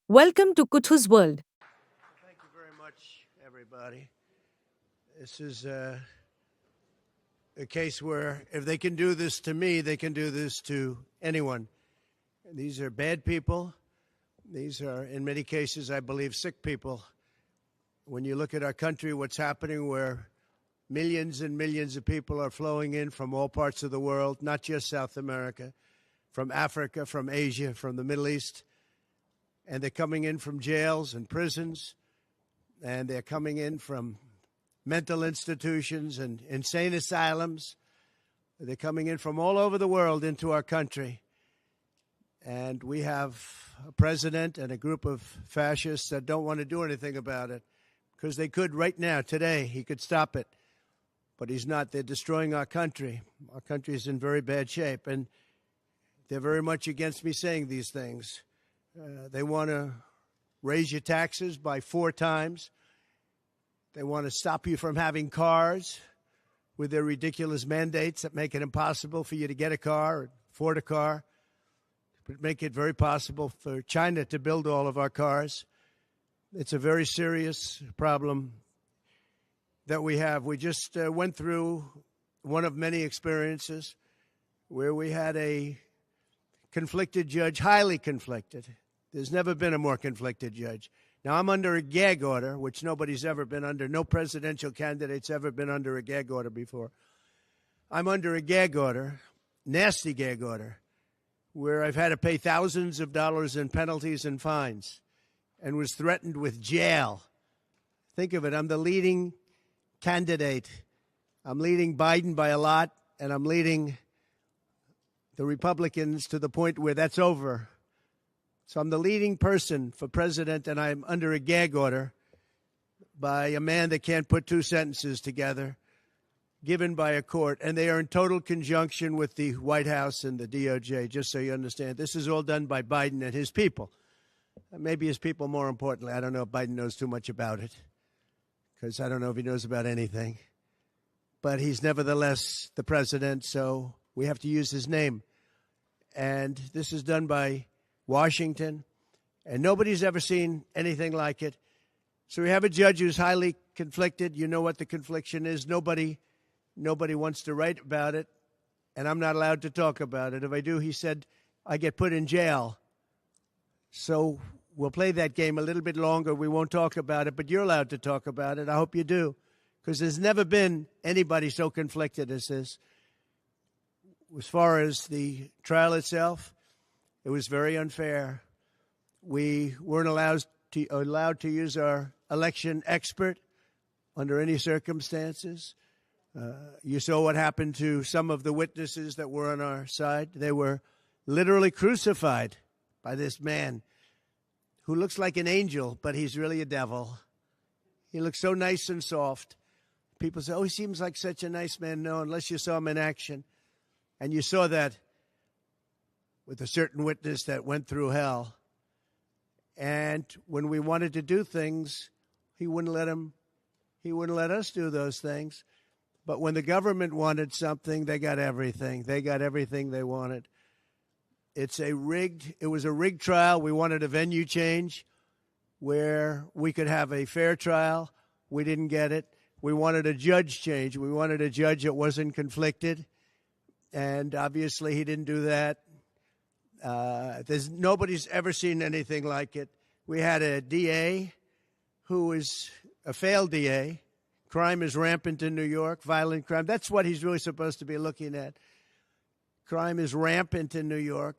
Welcome to Kuchus World. Thank you very much, everybody. This is a case where if they can do this to me, they can do this to anyone. These are bad people. These are, in many cases, I believe, sick people. When you look at our country, what's happening where millions and millions of people are flowing in from all parts of the world, not just South America, from Africa, from Asia, from the Middle East, and they're coming in from jails and prisons, and they're coming in from mental institutions and insane asylums. They're coming in from all over the world into our country. And we have a president and a group of fascists that don't want to do anything about it because they could right now, today, he could stop it. But he's not. They're destroying our country. Our country is in very bad shape. And they're very much against me saying these things. They want to raise your taxes by 4 times. They want to stop you from having cars with their ridiculous mandates that make it impossible for you to get a car or afford a car, but make it very possible for China to build all of our cars. It's a very serious problem that we have. We just went through one of many experiences where we had a conflicted judge, highly conflicted. There's never been a more conflicted judge. Now, I'm under a gag order, which nobody's ever been under. No presidential candidate's ever been under a gag order before. I'm under a gag order, nasty gag order, where I've had to pay thousands of dollars in penalties and fines and was threatened with jail. Think of it. I'm the leading candidate. I'm leading Biden by a lot, and I'm leading the Republicans to the point where that's over. So I'm the leading person for president, and I'm under a gag order by a man that can't put 2 sentences together, given by a court. And they are in total conjunction with the White House and the DOJ, just so you understand. This is all done by Biden and his people. Maybe his people more importantly. I don't know if Biden knows too much about it, because I don't know if he knows about anything. But he's nevertheless the president, so we have to use his name. And this is done by Washington, and nobody's ever seen anything like it. So we have a judge who's highly conflicted. You know what the confliction is. Nobody wants to write about it, and I'm not allowed to talk about it. If I do, he said, I get put in jail. So we'll play that game a little bit longer. We won't talk about it, but you're allowed to talk about it. I hope you do, because there's never been anybody so conflicted as this. As far as the trial itself, it was very unfair. We weren't allowed to use our election expert under any circumstances. You saw what happened to some of the witnesses that were on our side. They were literally crucified by this man who looks like an angel, but he's really a devil. He looks so nice and soft. People say, oh, he seems like such a nice man. No, unless you saw him in action. And you saw that with a certain witness that went through hell. And when we wanted to do things, he wouldn't let us do those things. But when the government wanted something, they got everything. They got everything they wanted. It was a rigged trial. We wanted a venue change where we could have a fair trial. We didn't get it. We wanted a judge change. We wanted a judge that wasn't conflicted. And obviously he didn't do that. Nobody's ever seen anything like it. We had a DA who was a failed DA. Crime is rampant in New York, violent crime. That's what he's really supposed to be looking at. Crime is rampant in New York.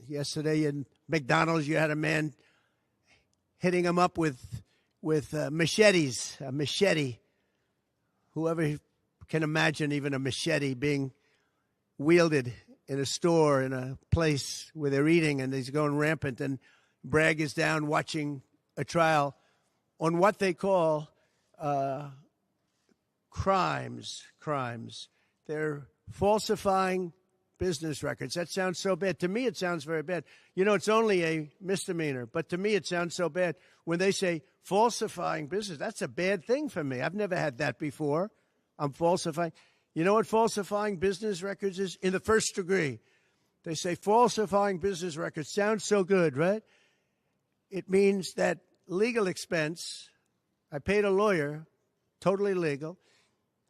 Yesterday in McDonald's, you had a man hitting him up with machetes, a machete. Whoever can imagine even a machete being wielded in a store, in a place where they're eating, and he's going rampant. And Bragg is down watching a trial on what they call crimes. They're falsifying business records. That sounds so bad. To me, it sounds very bad. You know, it's only a misdemeanor, but to me, it sounds so bad. When they say falsifying business, that's a bad thing for me. I've never had that before. I'm falsifying. You know what falsifying business records is? In the first degree. They say falsifying business records. Sounds so good, right? it means that legal expense, I paid a lawyer, totally legal.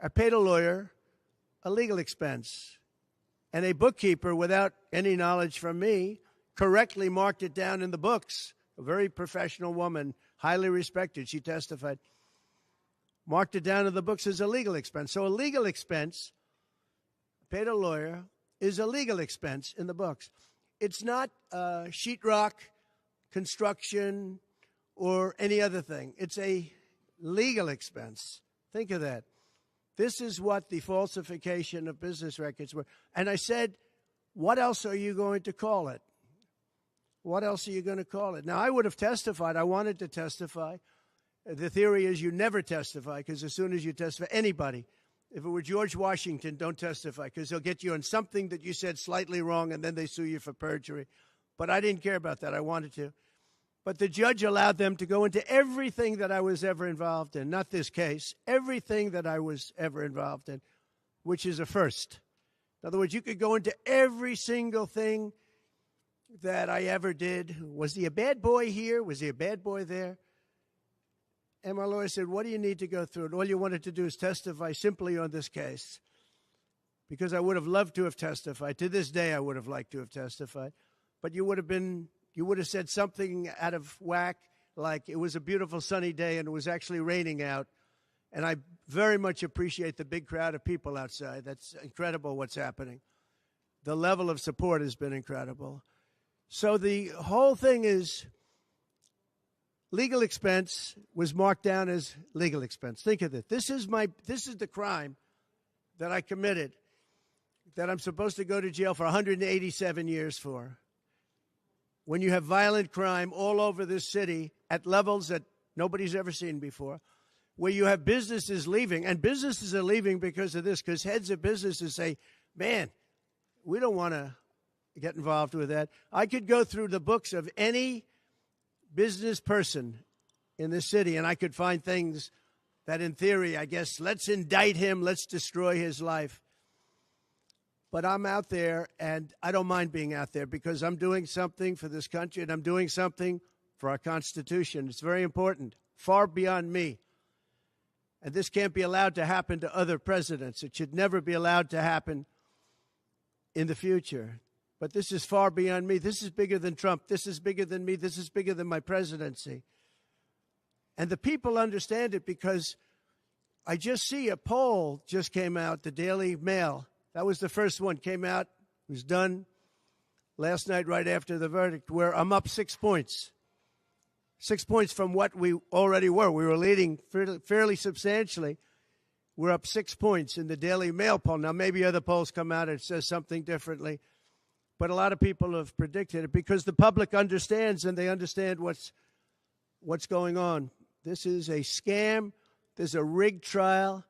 I paid a lawyer a legal expense. And a bookkeeper, without any knowledge from me, correctly marked it down in the books. A very professional woman, highly respected, she testified, marked it down in the books as a legal expense. So a legal expense, paid a lawyer, is a legal expense in the books. It's not sheetrock, construction, or any other thing. It's a legal expense. Think of that. This is what the falsification of business records were. And I said, what else are you going to call it? What else are you going to call it? Now, I would have testified. I wanted to testify. The theory is you never testify, because as soon as you testify, anybody, if it were George Washington, don't testify, because they'll get you on something that you said slightly wrong, and then they sue you for perjury. But I didn't care about that. I wanted to. But the judge allowed them to go into everything that I was ever involved in, not this case, everything that I was ever involved in, which is a first. In other words, you could go into every single thing that I ever did. Was he a bad boy here? Was he a bad boy there? And my lawyer said, what do you need to go through? And all you wanted to do is testify simply on this case, because I would have loved to have testified. To this day, I would have liked to have testified. But you would have said something out of whack, like it was a beautiful sunny day and it was actually raining out. And I very much appreciate the big crowd of people outside. That's incredible what's happening. The level of support has been incredible. So the whole thing is legal expense was marked down as legal expense. Think of it. This is the crime that I committed, that I'm supposed to go to jail for 187 years for. When you have violent crime all over this city at levels that nobody's ever seen before, where you have businesses leaving, and businesses are leaving because of this, because heads of businesses say, man, we don't want to get involved with that. I could go through the books of any business person in this city, and I could find things that, in theory, I guess, let's indict him, let's destroy his life. But I'm out there, and I don't mind being out there, because I'm doing something for this country, and I'm doing something for our Constitution. It's very important, far beyond me. And this can't be allowed to happen to other presidents. It should never be allowed to happen in the future. But this is far beyond me. This is bigger than Trump. This is bigger than me. This is bigger than my presidency. And the people understand it, because I just see a poll just came out, the Daily Mail. That was the first one, came out, was done last night right after the verdict, where I'm up 6 points. 6 points from what we already were. We were leading fairly substantially. We're up 6 points in the Daily Mail poll. Now, maybe other polls come out and it says something differently. But a lot of people have predicted it, because the public understands, and they understand what's going on. This is a scam. There's a rigged trial.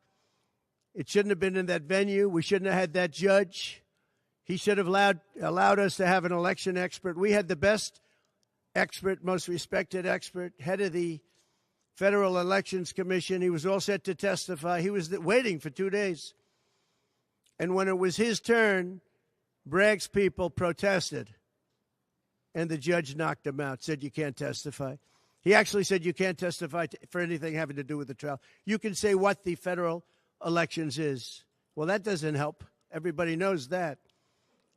It shouldn't have been in that venue. We shouldn't have had that judge. He should have allowed us to have an election expert. We had the best expert, most respected expert, head of the Federal Elections Commission. He was all set to testify. He was waiting for 2 days. And when it was his turn, Bragg's people protested, and the judge knocked him out, said you can't testify. He actually said you can't testify for anything having to do with the trial. You can say what the federal elections is. Well, that doesn't help. Everybody knows that.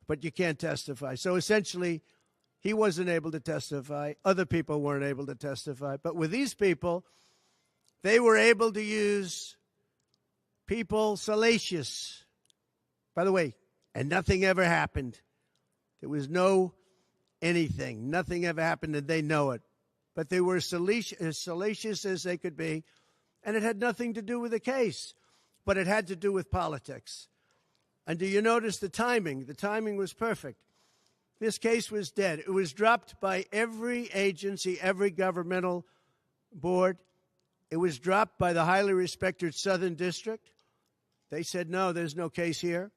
But you can't testify. So essentially, he wasn't able to testify. Other people weren't able to testify. But with these people, they were able to use people salacious. By the way, and nothing ever happened. There was no anything. Nothing ever happened, and they know it. But they were as salacious as they could be, and it had nothing to do with the case, but it had to do with politics. And do you notice the timing? The timing was perfect. This case was dead. It was dropped by every agency, every governmental board. It was dropped by the highly respected Southern District. They said, no, there's no case here.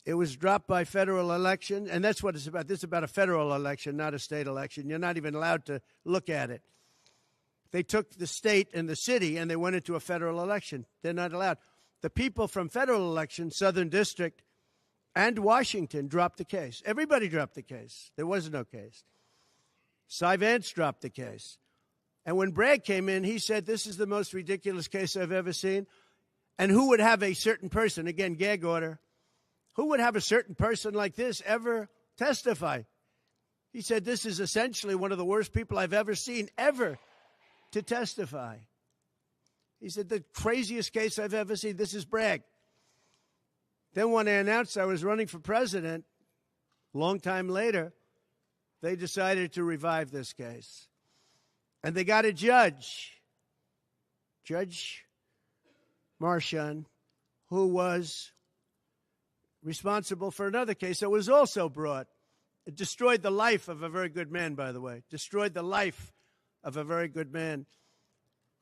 It was dropped by federal election, and that's what it's about. This is about a federal election, not a state election. You're not even allowed to look at it. They took the state and the city, and they went into a federal election. They're not allowed. The people from federal election, Southern District, and Washington dropped the case. Everybody dropped the case. There was no case. Cy Vance dropped the case. And when Bragg came in, he said, this is the most ridiculous case I've ever seen. And who would have a certain person, again, gag order, who would have a certain person like this ever testify? He said, this is essentially one of the worst people I've ever seen ever to testify. He said, the craziest case I've ever seen, this is Bragg. Then when I announced I was running for president, a long time later, they decided to revive this case. And they got a judge, Judge Marchand, who was responsible for another case that was also brought. It destroyed the life of a very good man, by the way. Destroyed the life of a very good man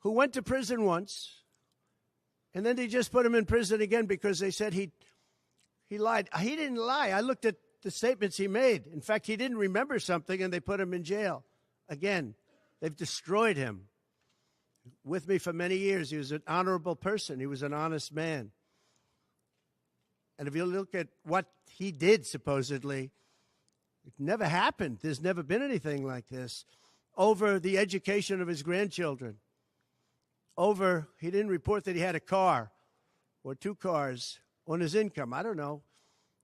who went to prison once, and then they just put him in prison again because they said he lied. He didn't lie. I looked at the statements he made. In fact, he didn't remember something, and they put him in jail. Again, they've destroyed him. With me for many years, he was an honorable person. He was an honest man. And if you look at what he did, supposedly, it never happened. There's never been anything like this. Over the education of his grandchildren. Over, he didn't report that he had a car or 2 cars on his income. I don't know.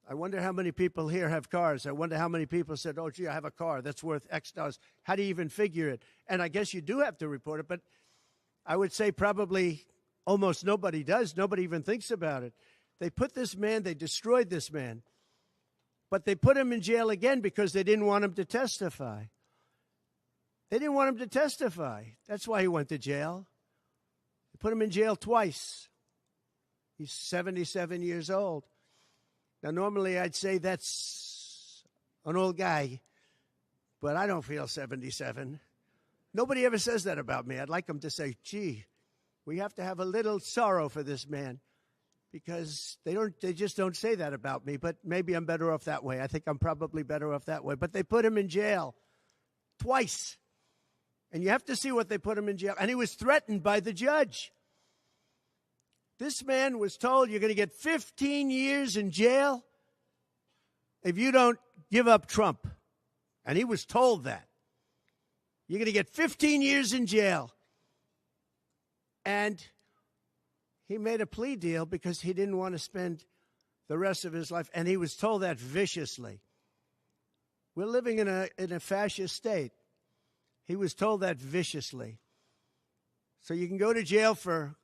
I wonder how many people here have cars. I wonder how many people said, oh, gee, I have a car that's worth X dollars. How do you even figure it? And I guess you do have to report it, but I would say probably almost nobody does. Nobody even thinks about it. They put this man, they destroyed this man. But they put him in jail again because they didn't want him to testify. They didn't want him to testify. That's why he went to jail. They put him in jail twice. He's 77 years old. Now, normally I'd say that's an old guy, but I don't feel 77. Nobody ever says that about me. I'd like them to say, gee, we have to have a little sorrow for this man. Because they just don't say that about me, but maybe I'm better off that way. I think I'm probably better off that way. But they put him in jail twice. And you have to see what they put him in jail. And he was threatened by the judge. This man was told, you're going to get 15 years in jail if you don't give up Trump. And he was told that. You're going to get 15 years in jail. And he made a plea deal because he didn't want to spend the rest of his life, and he was told that viciously. We're living in a fascist state. He was told that viciously. So you can go to jail for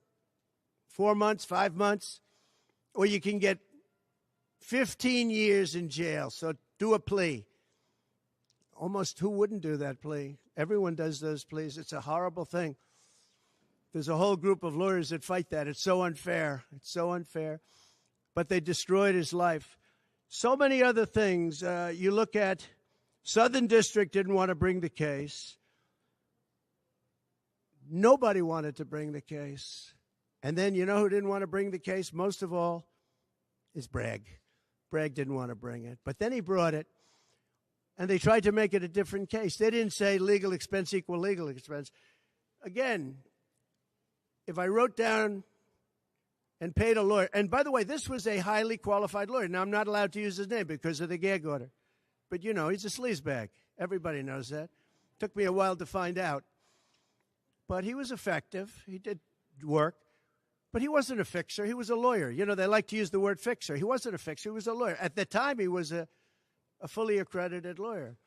4 months, 5 months, or you can get 15 years in jail. So do a plea. Almost who wouldn't do that plea? Everyone does those pleas. It's a horrible thing. There's a whole group of lawyers that fight that. It's so unfair. It's so unfair. But they destroyed his life. So many other things. You look at Southern District didn't want to bring the case. Nobody wanted to bring the case. And then you know who didn't want to bring the case? Most of all is Bragg. Bragg didn't want to bring it. But then he brought it. And they tried to make it a different case. They didn't say legal expense equal legal expense. Again, if I wrote down and paid a lawyer, and by the way, this was a highly qualified lawyer. Now, I'm not allowed to use his name because of the gag order. But, you know, he's a sleazebag. Everybody knows that. Took me a while to find out. But he was effective. He did work. But he wasn't a fixer. He was a lawyer. You know, they like to use the word fixer. He wasn't a fixer. He was a lawyer. At the time, he was a fully accredited lawyer.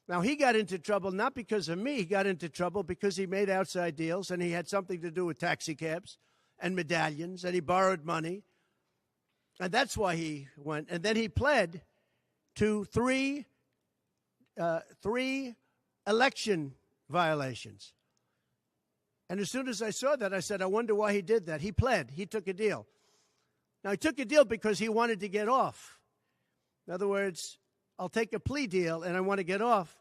Now, he got into trouble not because of me. He got into trouble because he made outside deals, and he had something to do with taxi cabs and medallions, and he borrowed money. And that's why he went. And then he pled to three election violations. And as soon as I saw that, I said, I wonder why he did that. He pled. He took a deal. Now, he took a deal because he wanted to get off. In other words, I'll take a plea deal, and I want to get off.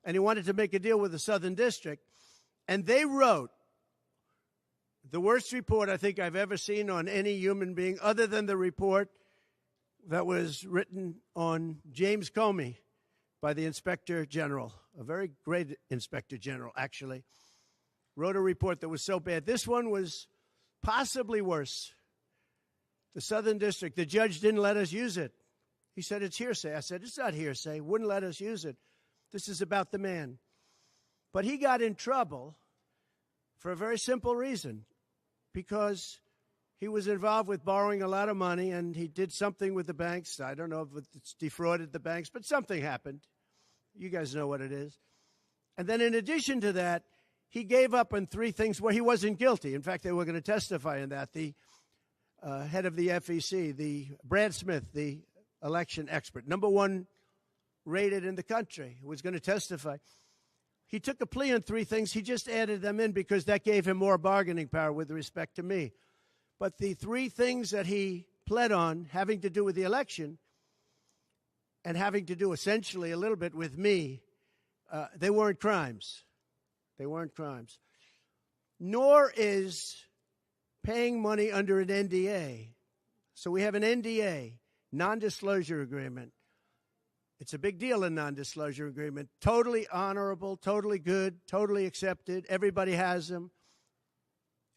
And he wanted to make a deal with the Southern District. And they wrote the worst report I think I've ever seen on any human being, other than the report that was written on James Comey by the Inspector General, a very great Inspector General, actually, wrote a report that was so bad. This one was possibly worse. The Southern District, the judge didn't let us use it. He said, it's hearsay. I said, it's not hearsay. Wouldn't let us use it. This is about the man. But he got in trouble for a very simple reason, because he was involved with borrowing a lot of money, and he did something with the banks. I don't know if it's defrauded the banks, but something happened. You guys know what it is. And then in addition to that, he gave up on three things where he wasn't guilty. In fact, they were going to testify in that. The head of the FEC, the Brad Smith, the election expert, #1 rated in the country, who was going to testify. He took a plea on three things. He just added them in because that gave him more bargaining power with respect to me. But the three things that he pled on, having to do with the election and having to do essentially a little bit with me, they weren't crimes. They weren't crimes. Nor is paying money under an NDA. So we have an NDA, non-disclosure agreement. It's a big deal, a non-disclosure agreement. Totally honorable, totally good, totally accepted. Everybody has them.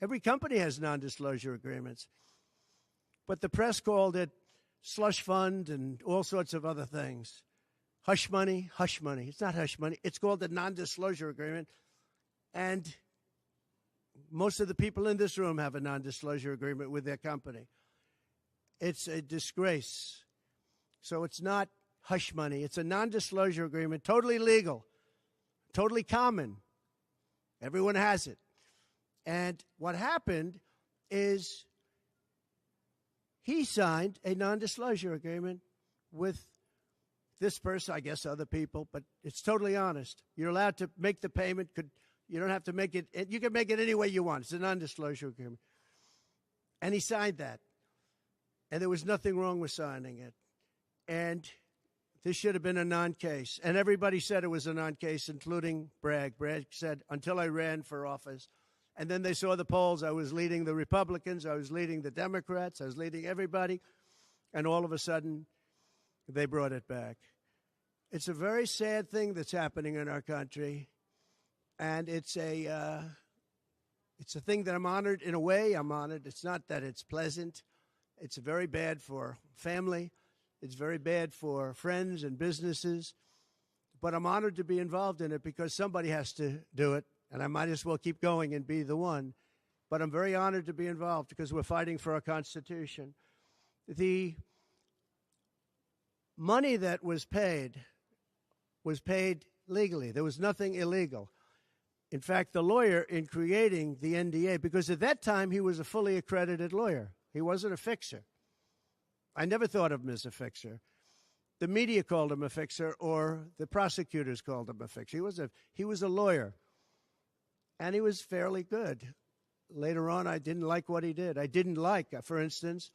Every company has non-disclosure agreements. But the press called it slush fund and all sorts of other things. Hush money, hush money. It's not hush money. It's called a non-disclosure agreement. And most of the people in this room have a non-disclosure agreement with their company. It's a disgrace. So it's not hush money. It's a non-disclosure agreement, totally legal, totally common. Everyone has it. And what happened is he signed a non-disclosure agreement with this person, I guess other people, but it's totally honest. You're allowed to make the payment. You don't have to make it. You can make it any way you want. It's a non-disclosure agreement. And he signed that. And there was nothing wrong with signing it. And this should have been a non-case. And everybody said it was a non-case, including Bragg. Bragg said, until I ran for office. And then they saw the polls. I was leading the Republicans. I was leading the Democrats. I was leading everybody. And all of a sudden, they brought it back. It's a very sad thing that's happening in our country. And it's a thing that I'm honored. In a way, I'm honored. It's not that it's pleasant. It's very bad for family. It's very bad for friends and businesses. But I'm honored to be involved in it because somebody has to do it. And I might as well keep going and be the one. But I'm very honored to be involved because we're fighting for our Constitution. The money that was paid legally. There was nothing illegal. In fact, the lawyer in creating the NDA, because at that time he was a fully accredited lawyer. He wasn't a fixer. I never thought of him as a fixer. The media called him a fixer, or the prosecutors called him a fixer. He was a lawyer, and he was fairly good. Later on, I didn't like what he did. I didn't like, for instance,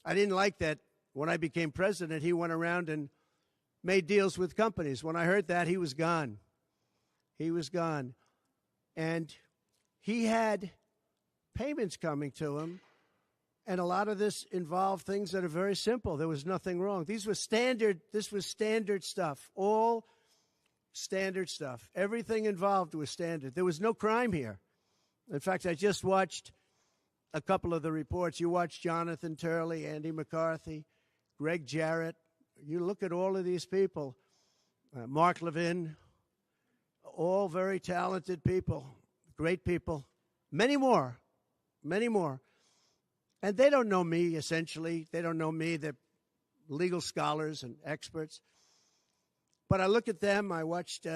I didn't like that when I became president, he went around and made deals with companies. When I heard that, he was gone. He was gone. And he had payments coming to him, and a lot of this involved things that are very simple. There was nothing wrong. This was standard stuff, all standard stuff. Everything involved was standard. There was no crime here. In fact, I just watched a couple of the reports. You watched Jonathan Turley, Andy McCarthy, Greg Jarrett. You look at all of these people, Mark Levin, all very talented people, great people, many more. And they don't know me, essentially. They don't know me. They're legal scholars and experts. But I look at them. I watched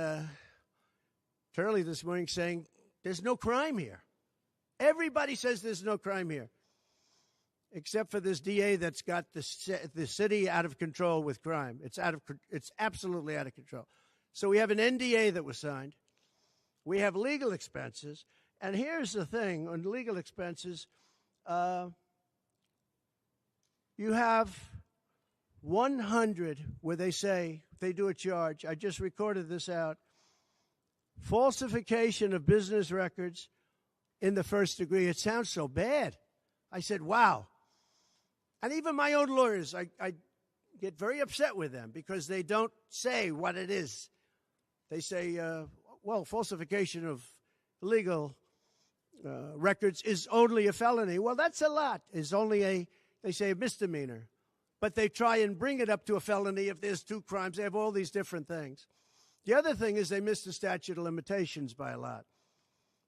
Turley this morning saying, there's no crime here. Everybody says there's no crime here, except for this DA that's got the city out of control with crime. It's absolutely out of control. So we have an NDA that was signed. We have legal expenses. And here's the thing on legal expenses. You have 100 where they say, they do a charge. I just recorded this out. Falsification of business records in the first degree. It sounds so bad. I said, wow. And even my own lawyers, I get very upset with them because they don't say what it is. They say, well, falsification of legal records is only a felony. Well, that's a lot. It's only they say a misdemeanor. But they try and bring it up to a felony if there's two crimes. They have all these different things. The other thing is they missed the statute of limitations by a lot,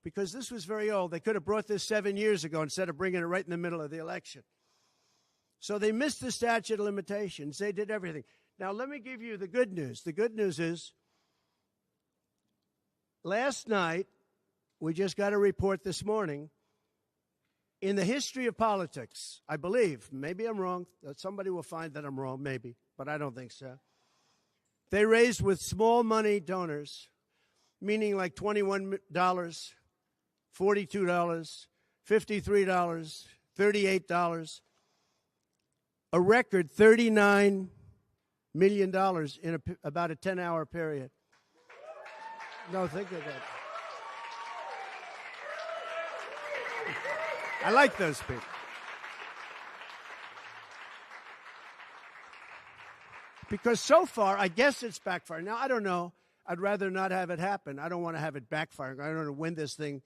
because this was very old. They could have brought this 7 years ago instead of bringing it right in the middle of the election. So they missed the statute of limitations. They did everything. Now, let me give you the good news. The good news is last night, we just got a report this morning, in the history of politics, I believe, maybe I'm wrong, somebody will find that I'm wrong, maybe, but I don't think so. They raised with small money donors, meaning like $21, $42, $53, $38, a record $39 million in about a 10-hour period. No, think of that. I like those people. Because so far, I guess it's backfiring. Now, I don't know. I'd rather not have it happen. I don't want to have it backfiring. I want to win this thing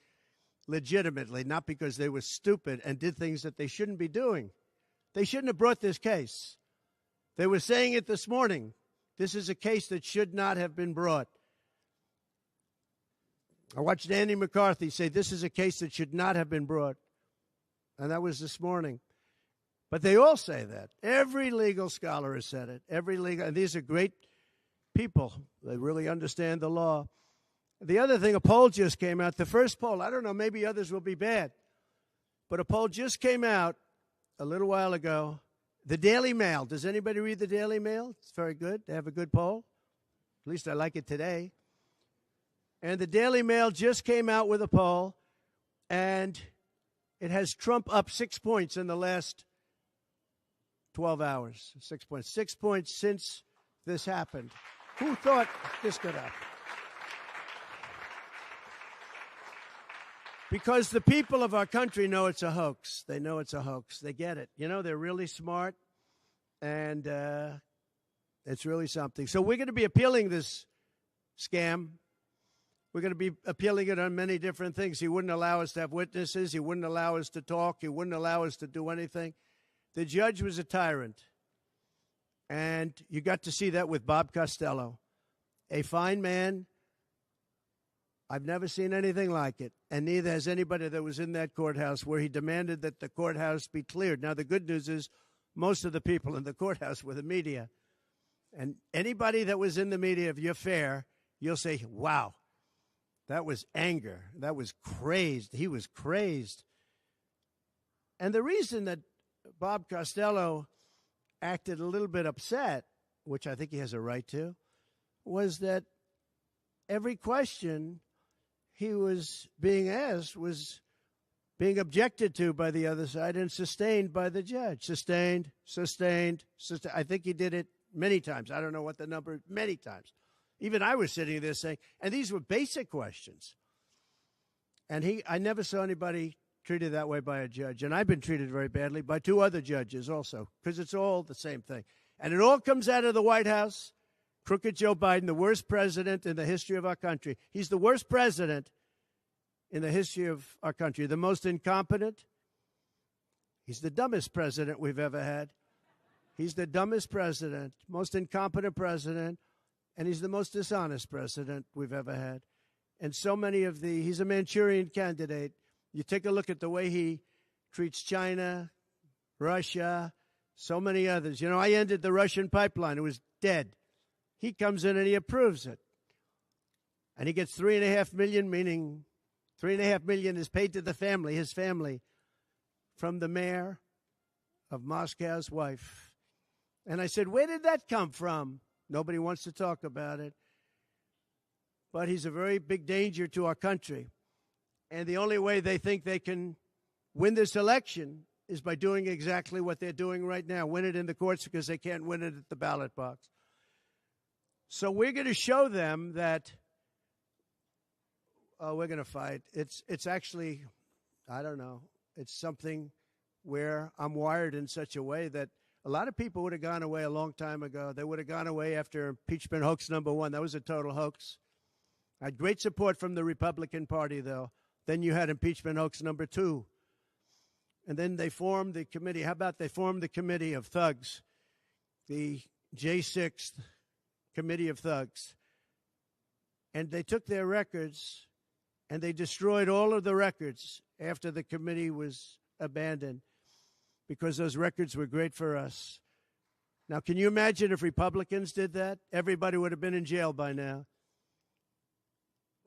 legitimately, not because they were stupid and did things that they shouldn't be doing. They shouldn't have brought this case. They were saying it this morning. This is a case that should not have been brought. I watched Andy McCarthy say this is a case that should not have been brought. And that was this morning. But they all say that. Every legal scholar has said it. And these are great people. They really understand the law. The other thing, a poll just came out. The first poll, I don't know, maybe others will be bad. But a poll just came out a little while ago. The Daily Mail. Does anybody read the Daily Mail? It's very good. They have a good poll. At least I like it today. And the Daily Mail just came out with a poll, and it has Trump up 6 points in the last 12 hours. 6 points. 6 points since this happened. Who thought this could happen? Because the people of our country know it's a hoax. They know it's a hoax. They get it. You know, they're really smart, and it's really something. So we're going to be appealing this scam. We're going to be appealing it on many different things. He wouldn't allow us to have witnesses. He wouldn't allow us to talk. He wouldn't allow us to do anything. The judge was a tyrant. And you got to see that with Bob Costello, a fine man. I've never seen anything like it, and neither has anybody that was in that courthouse, where he demanded that the courthouse be cleared. Now, the good news is most of the people in the courthouse were the media. And anybody that was in the media, if you're fair, you'll say, wow, that was anger. That was crazed. He was crazed. And the reason that Bob Costello acted a little bit upset, which I think he has a right to, was that every question he was being asked was being objected to by the other side and sustained by the judge. Sustained. I think he did it many times. I don't know what the number, many times. Even I was sitting there saying, and these were basic questions. And I never saw anybody treated that way by a judge. And I've been treated very badly by two other judges also, because it's all the same thing. And it all comes out of the White House. Crooked Joe Biden, the worst president in the history of our country. He's the worst president in the history of our country. The most incompetent. He's the dumbest president we've ever had. He's the dumbest president, most incompetent president, and he's the most dishonest president we've ever had. And so many of he's a Manchurian candidate. You take a look at the way he treats China, Russia, so many others. You know, I ended the Russian pipeline. It was dead. He comes in and he approves it. And he gets $3.5 million, meaning $3.5 million is paid to the family, his family, from the mayor of Moscow's wife. And I said, where did that come from? Nobody wants to talk about it. But he's a very big danger to our country. And the only way they think they can win this election is by doing exactly what they're doing right now, win it in the courts, because they can't win it at the ballot box. So we're going to show them that, we're going to fight. It's actually, I don't know, it's something where I'm wired in such a way that a lot of people would have gone away a long time ago. They would have gone away after impeachment hoax number 1. That was a total hoax. I had great support from the Republican Party, though. Then you had impeachment hoax number 2. And then they formed the committee. How about they formed the committee of thugs, the J6th Committee of Thugs. And they took their records and they destroyed all of the records after the committee was abandoned because those records were great for us. Now, can you imagine if Republicans did that? Everybody would have been in jail by now.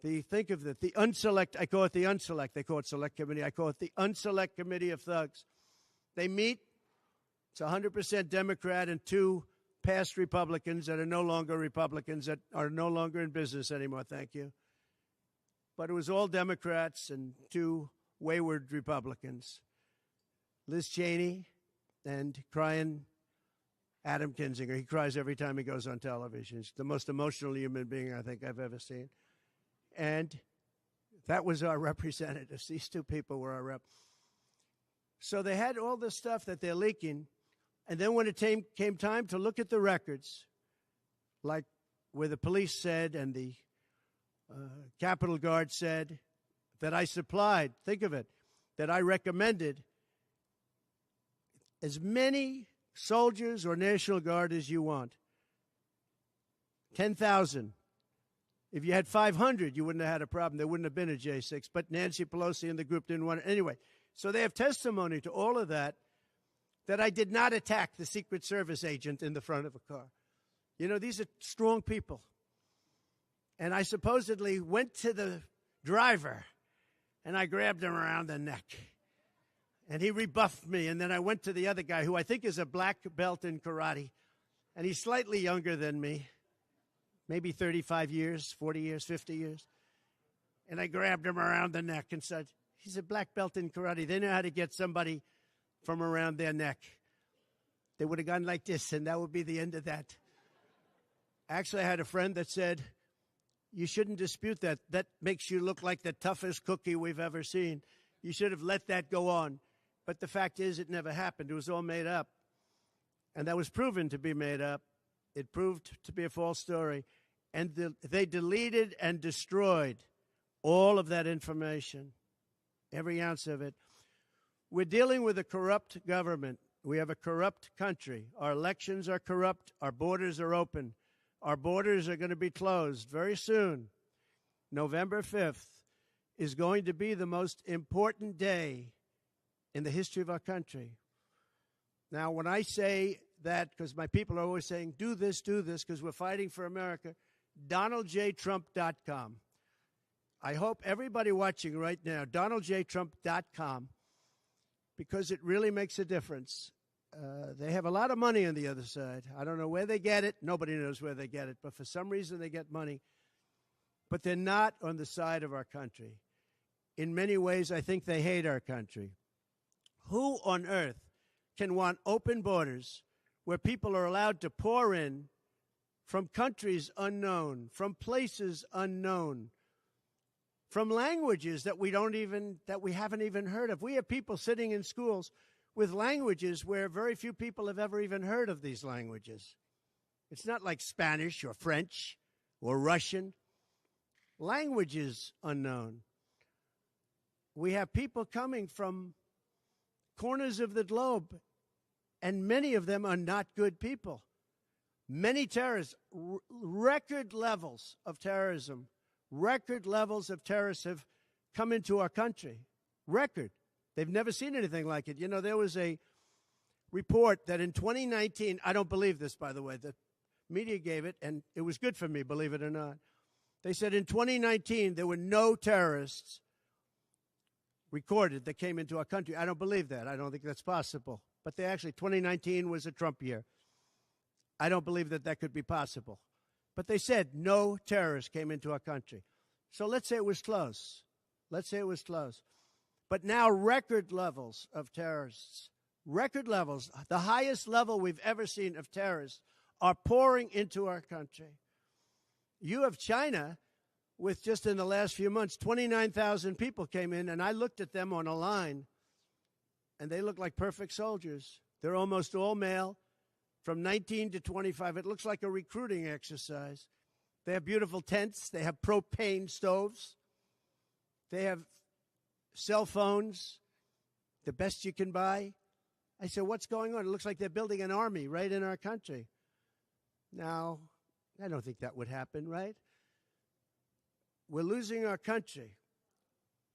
Think of it, the unselect, I call it the unselect, they call it select committee, I call it the unselect committee of thugs. They meet, it's 100% Democrat and 2 past Republicans that are no longer Republicans, that are no longer in business anymore, thank you. But it was all Democrats and 2 wayward Republicans. Liz Cheney and crying Adam Kinzinger. He cries every time he goes on television. He's the most emotional human being I think I've ever seen. And that was our representatives. These 2 people were our rep. So they had all this stuff that they're leaking. And then when it came time to look at the records, like where the police said and the Capitol Guard said that I supplied, think of it, that I recommended as many soldiers or National Guard as you want. 10,000. If you had 500, you wouldn't have had a problem. There wouldn't have been a J6. But Nancy Pelosi and the group didn't want it. Anyway, so they have testimony to all of that, that I did not attack the Secret Service agent in the front of a car. You know, these are strong people. And I supposedly went to the driver, and I grabbed him around the neck. And he rebuffed me. And then I went to the other guy, who I think is a black belt in karate. And he's slightly younger than me. Maybe 35 years, 40 years, 50 years. And I grabbed him around the neck and said, he's a black belt in karate. They know how to get somebody from around their neck. They would have gone like this, and that would be the end of that. Actually, I had a friend that said, you shouldn't dispute that. That makes you look like the toughest cookie we've ever seen. You should have let that go on. But the fact is, it never happened. It was all made up. And that was proven to be made up. It proved to be a false story. And they deleted and destroyed all of that information, every ounce of it. We're dealing with a corrupt government. We have a corrupt country. Our elections are corrupt. Our borders are open. Our borders are going to be closed very soon. November 5th is going to be the most important day in the history of our country. Now, when I say that, because my people are always saying, do this, because we're fighting for America, donaldjtrump.com. I hope everybody watching right now, donaldjtrump.com, because it really makes a difference. They have a lot of money on the other side. I don't know where they get it. Nobody knows where they get it. But for some reason, they get money. But they're not on the side of our country. In many ways, I think they hate our country. Who on earth can want open borders where people are allowed to pour in from countries unknown, from places unknown, from languages that we haven't even heard of? We have people sitting in schools with languages where very few people have ever even heard of these languages. It's not like Spanish or French or Russian. Languages unknown. We have people coming from corners of the globe, and many of them are not good people. Many terrorists, record levels of terrorism, record levels of terrorists have come into our country. Record. They've never seen anything like it. You know, there was a report that in 2019, I don't believe this, by the way, the media gave it, and it was good for me, believe it or not. They said in 2019, there were no terrorists recorded that came into our country. I don't believe that. I don't think that's possible. But 2019 was a Trump year. I don't believe that that could be possible. But they said no terrorists came into our country. So let's say it was close. Let's say it was close. But now record levels of terrorists, record levels, the highest level we've ever seen of terrorists are pouring into our country. You have China with just in the last few months, 29,000 people came in, and I looked at them on a line, and they look like perfect soldiers. They're almost all male, from 19 to 25. It looks like a recruiting exercise. They have beautiful tents. They have propane stoves. They have cell phones, the best you can buy. I said, what's going on? It looks like they're building an army right in our country. Now, I don't think that would happen, right? we're losing our country.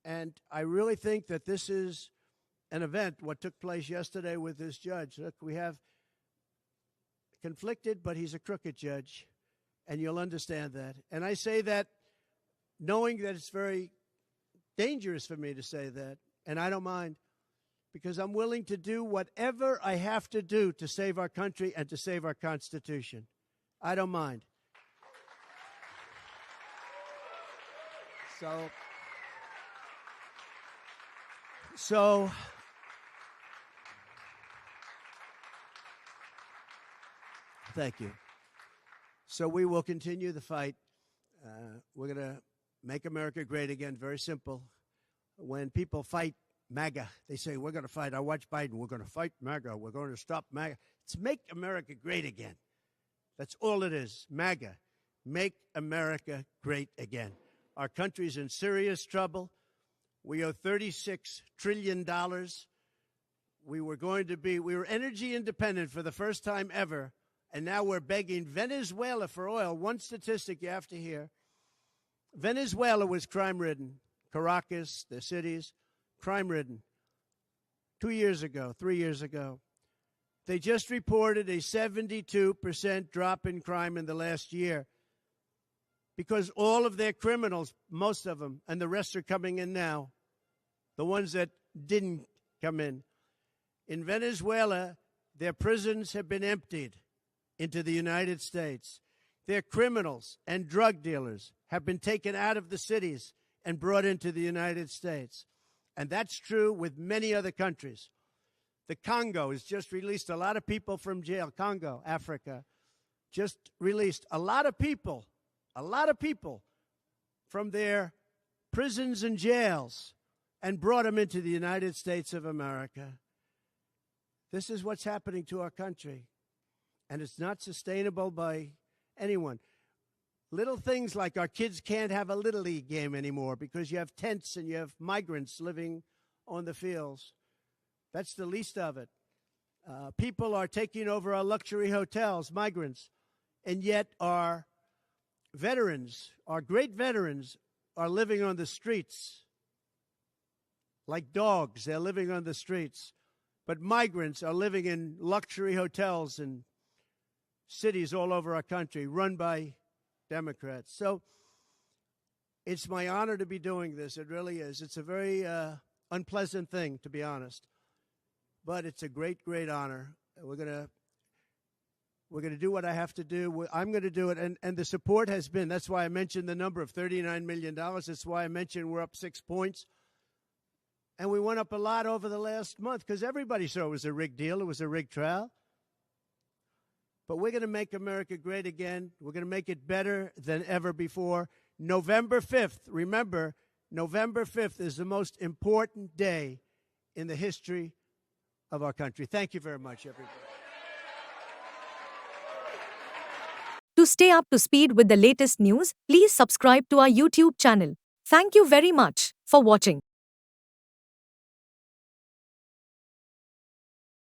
And I really think that this is an event, what took place yesterday with this judge. Look, we have conflicted, but he's a crooked judge, and you'll understand that. And I say that knowing that it's very dangerous for me to say that, and I don't mind, because I'm willing to do whatever I have to do to save our country and to save our Constitution. I don't mind. So thank you. So we will continue the fight. We're going to make America great again. Very simple. When people fight MAGA, they say, we're going to fight. I watch Biden. We're going to fight MAGA. We're going to stop MAGA. It's make America great again. That's all it is. MAGA. Make America great again. Our country's in serious trouble. We owe $36 trillion. We were energy independent for the first time ever, and now we're begging Venezuela for oil. One statistic you have to hear. Venezuela was crime-ridden. Caracas, the cities, crime-ridden. 2 years ago, 3 years ago. They just reported a 72% drop in crime in the last year because all of their criminals, most of them, and the rest are coming in now, the ones that didn't come in. In Venezuela, their prisons have been emptied into the United States. Their criminals and drug dealers have been taken out of the cities and brought into the United States. And that's true with many other countries. The Congo has just released a lot of people from jail. Congo, Africa, just released a lot of people from their prisons and jails and brought them into the United States of America. This is what's happening to our country, and it's not sustainable by anyone. Little things like our kids can't have a Little League game anymore because you have tents and you have migrants living on the fields. That's the least of it. People are taking over our luxury hotels, migrants, and yet our veterans, our great veterans, are living on the streets like dogs. They're living on the streets. But migrants are living in luxury hotels in cities all over our country, run by Democrats. So it's my honor to be doing this. It really is. It's a very unpleasant thing, to be honest. But it's a great, great honor. We're going to do what I have to do. I'm going to do it. And the support has been, that's why I mentioned the number of $39 million. That's why I mentioned we're up 6 points. And we went up a lot over the last month because everybody saw it was a rigged deal. It was a rigged trial. But we're going to make America great again. We're going to make it better than ever before. November 5th, remember, November 5th is the most important day in the history of our country. Thank you very much, everybody. To stay up to speed with the latest news, please subscribe to our YouTube channel. Thank you very much for watching.